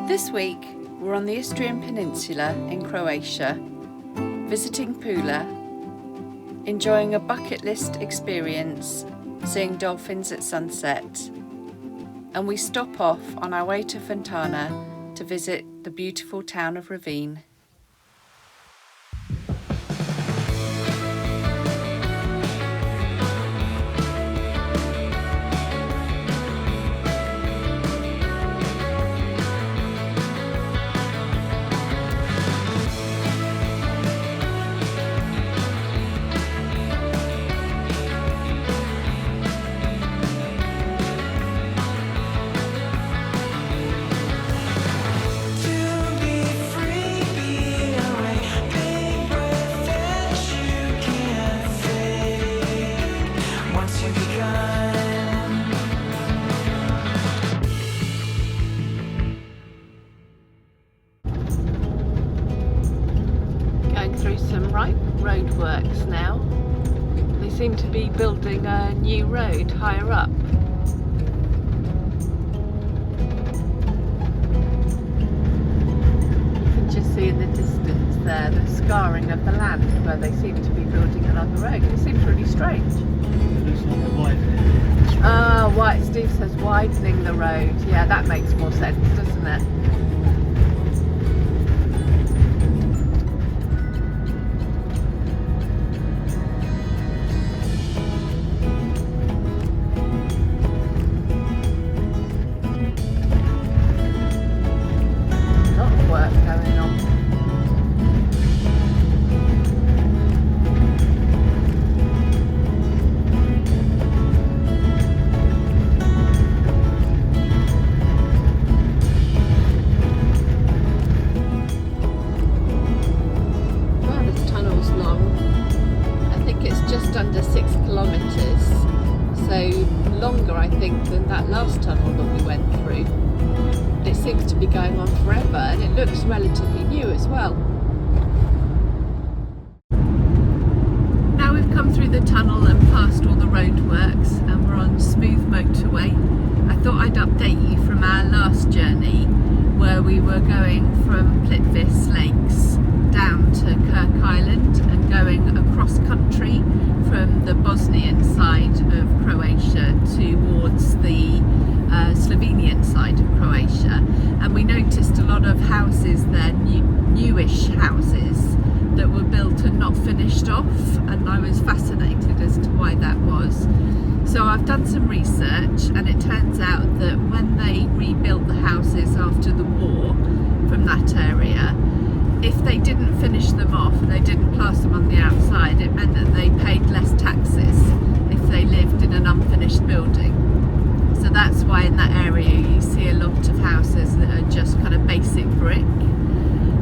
This week we're on the Istrian Peninsula in Croatia, visiting Pula, enjoying a bucket list experience, seeing dolphins at sunset, and we stop off on our way to Fontana to visit the beautiful town of Rovinj. Roadworks now. They seem to be building a new road higher up. You can just see in the distance there the scarring of the land where they seem to be building another road. It seems really strange. It looks like a widening. White Steve says widening the road. Yeah, that makes more sense, doesn't it? Under 6 kilometres, so longer I think than that last tunnel that we went through. It seems to be going on forever and it looks relatively new as well. Now we've come through the tunnel and past all the roadworks and we're on smooth motorway. I thought I'd update you from our last journey where we were going from Plitvice Lakes down to Kirk Island and going across country from the Bosnian side of Croatia towards the Slovenian side of Croatia, and we noticed a lot of houses there, newish houses that were built and not finished off, and I was fascinated as to why that was. So I've done some research and it turns out that when they rebuilt the houses after the war from that area, if they didn't finish them off and they didn't plaster them on the outside, it meant that they paid less taxes if they lived in an unfinished building. So that's why in that area you see a lot of houses that are just kind of basic brick.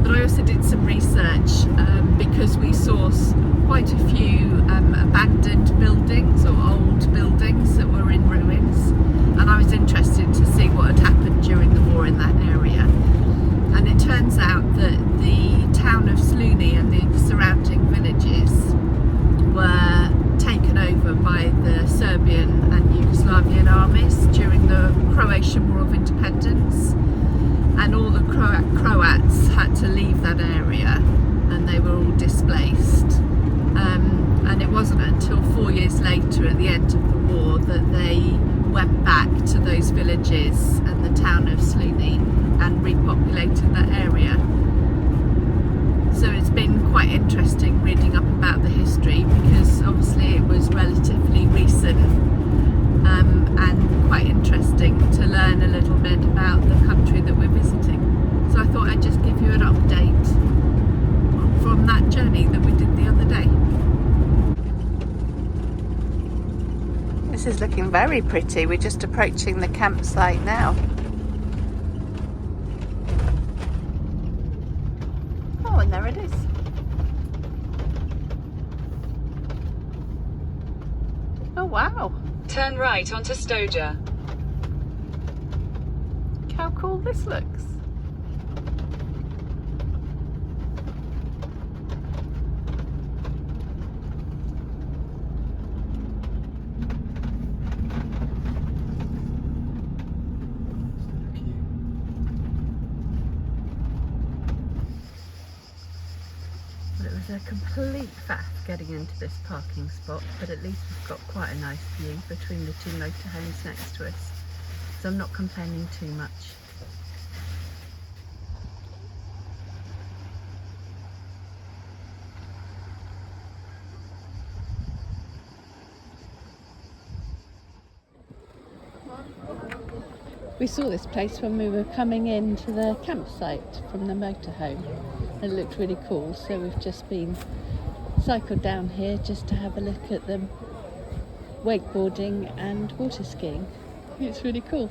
But I also did some research because we saw quite a few abandoned buildings or old buildings that were in ruins, and I was interested to see what had happened during the war in that area. And it turns out that the town of Sluni and the surrounding villages were taken over by the Serbian and Yugoslavian armies during the Croatian War of Independence, and all the Croats had to leave that area and they were all displaced. And it wasn't until 4 years later at the end of the war that they went back to those villages and the town of Sluni and repopulated that area. So it's been quite interesting reading up about the history because obviously it was relatively recent, and quite interesting to learn a little bit about the country that we're visiting. So I thought I'd just give you an update from that journey that we did the other day. This is looking very pretty. We're just approaching the campsite now. Oh, and there it is. Oh, wow. Turn right onto Stoja. Look how cool this looks. was a complete faff getting into this parking spot, but at least we've got quite a nice view between the two motorhomes next to us, so I'm not complaining too much. We saw this place when we were coming into the campsite from the motorhome. It looked really cool, so we've just been cycled down here just to have a look at them wakeboarding and water skiing. It's really cool.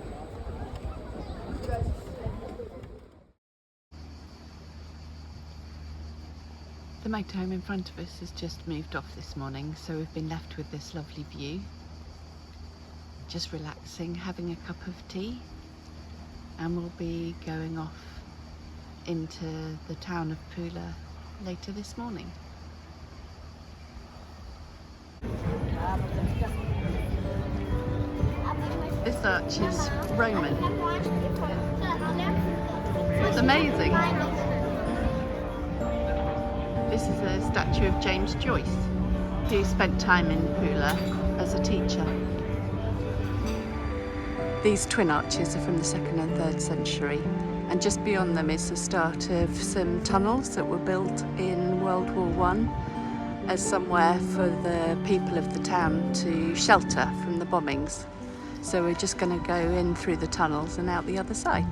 The motorhome in front of us has just moved off this morning, so we've been left with this lovely view. Just relaxing, having a cup of tea, and we'll be going off into the town of Pula later this morning. This arch is Roman. It's amazing. This is a statue of James Joyce, who spent time in Pula as a teacher. These twin arches are from the 2nd and 3rd century, and just beyond them is the start of some tunnels that were built in World War I as somewhere for the people of the town to shelter from the bombings. So we're just going to go in through the tunnels and out the other side.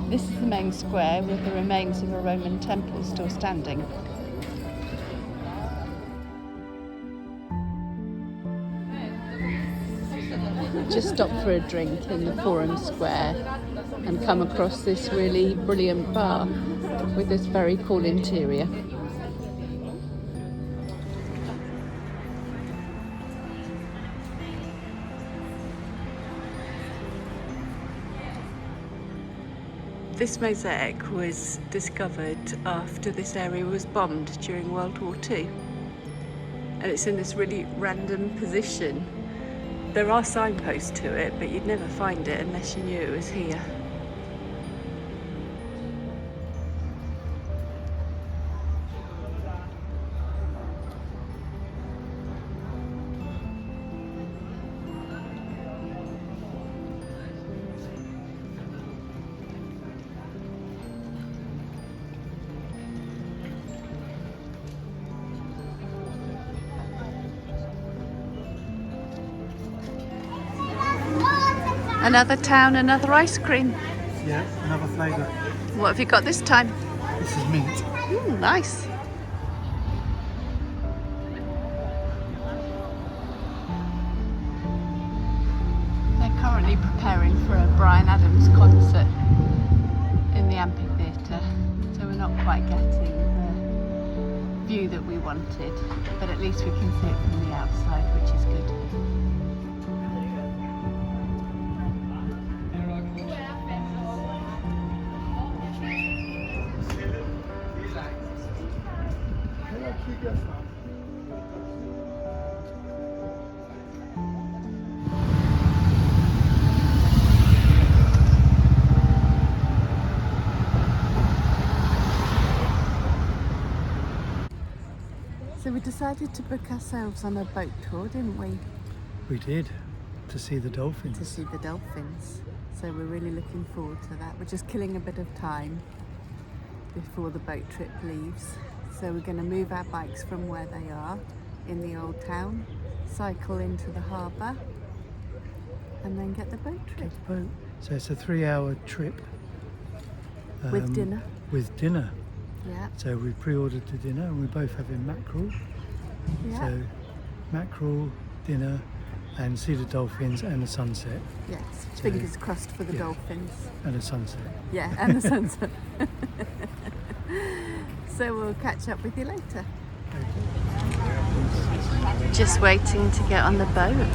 This is the main square with the remains of a Roman temple still standing. Just stopped for a drink in the Forum Square and come across this really brilliant bar with this very cool interior. This mosaic was discovered after this area was bombed during World War II, and it's in this really random position. There are signposts to it, but you'd never find it unless you knew it was here. Another town, another ice cream. Yeah, another flavour. What have you got this time? This is mint. Nice. They're currently preparing for a Bryan Adams concert in the amphitheatre, so we're not quite getting the view that we wanted, but at least we can see it from the outside, which is good. So we decided to book ourselves on a boat tour, didn't we? We did. to see the dolphins. To see the dolphins. So we're really looking forward to that. We're just killing a bit of time before the boat trip leaves. So we're going to move our bikes from where they are in the old town, cycle into the harbour, and then get the boat trip. Boat. So it's a 3-hour trip. With dinner. With dinner. Yeah. So we pre-ordered the dinner and we're both having mackerel. Yeah. So mackerel, dinner, and see the dolphins and the sunset. Yes. So, Fingers crossed for the yeah. dolphins. And the sunset. Yeah, and the sunset. So we'll catch up with you later. Just waiting to get on the boat.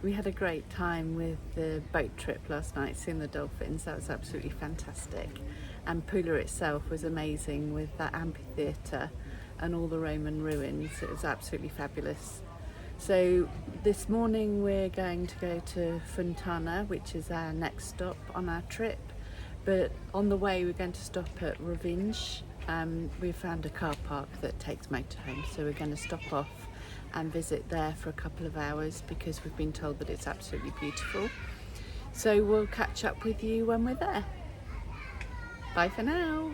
We had a great time with the boat trip last night, seeing the dolphins. That was absolutely fantastic. And Pula itself was amazing with that amphitheatre and all the Roman ruins. It was absolutely fabulous. So this morning we're going to go to Fontana, which is our next stop on our trip. But on the way we're going to stop at Rovinj. We found a car park that takes motorhomes, so we're going to stop off and visit there for a couple of hours because we've been told that it's absolutely beautiful. So we'll catch up with you when we're there. Bye for now.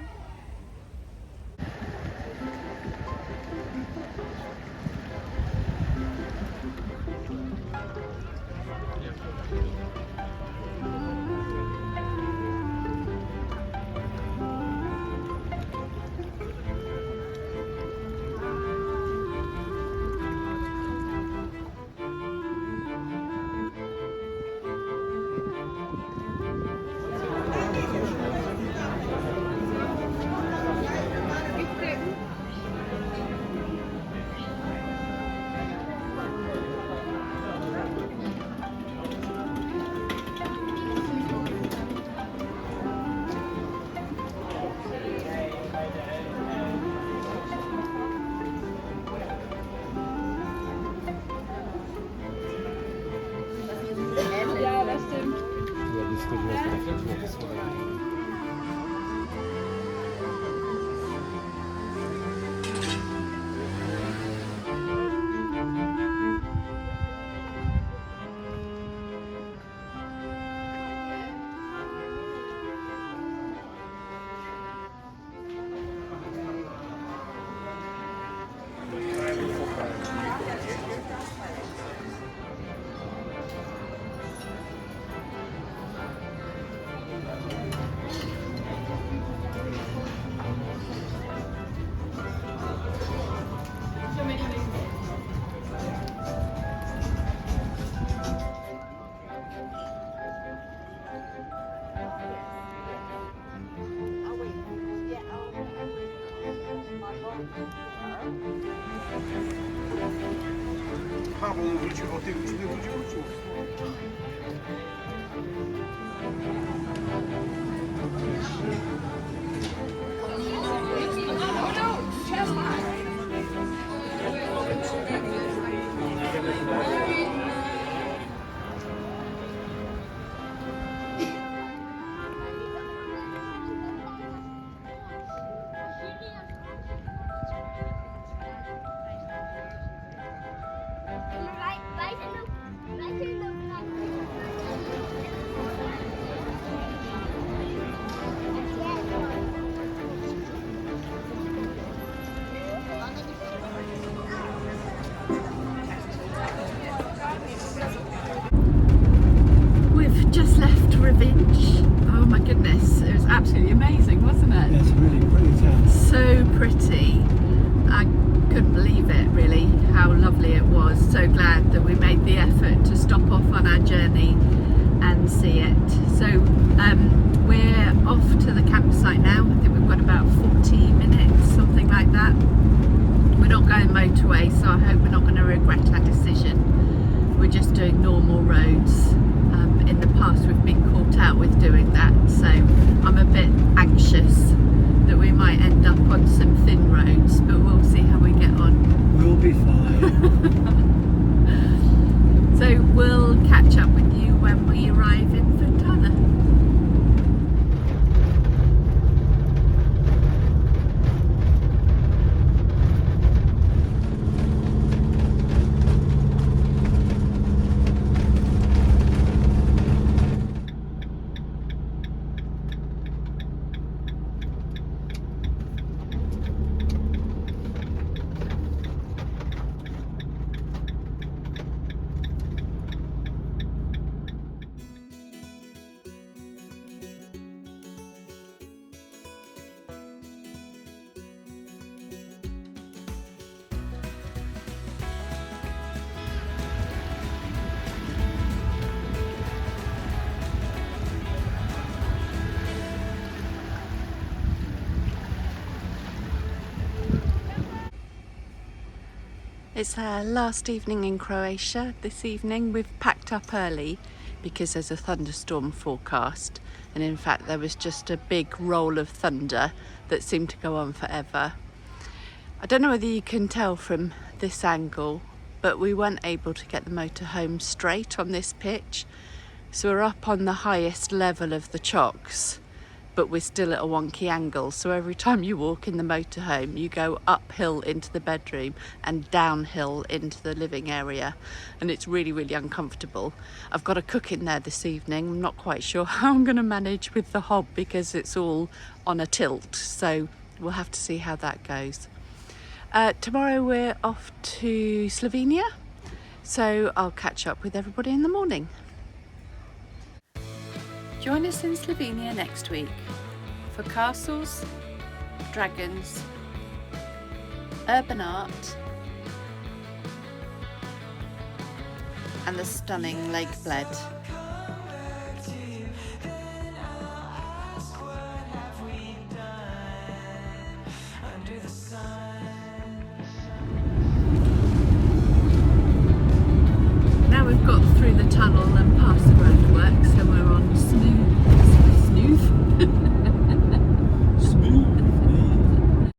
amazing, wasn't it? Yeah, it's a really pretty town. So pretty. I couldn't believe it, really, how lovely it was. So glad that we made the effort to stop off on our journey and see it. So we're off to the campsite now. I think we've got about 40 minutes, something like that. We're not going motorway, so I hope we're not going to regret our decision. We're just doing normal roads. In the past we've been caught out with doing that, so I'm a bit anxious that we might end up on some thin roads, but we'll see how we get on. We'll be fine. So we'll catch up with you when we arrive in Fontana. It's our last evening in Croatia. This evening we've packed up early because there's a thunderstorm forecast, and in fact there was just a big roll of thunder that seemed to go on forever. I don't know whether you can tell from this angle, but we weren't able to get the motorhome straight on this pitch, so we're up on the highest level of the chocks, but we're still at a wonky angle, so every time you walk in the motorhome you go uphill into the bedroom and downhill into the living area, and it's really uncomfortable. I've got a cook in there this evening. I'm not quite sure how I'm going to manage with the hob because it's all on a tilt, so we'll have to see how that goes. Tomorrow we're off to Slovenia, so I'll catch up with everybody in the morning. Join us in Slovenia next week for castles, dragons, urban art and the stunning Lake Bled. Now we've got through the tunnel and past the roadworks, so we're on smooth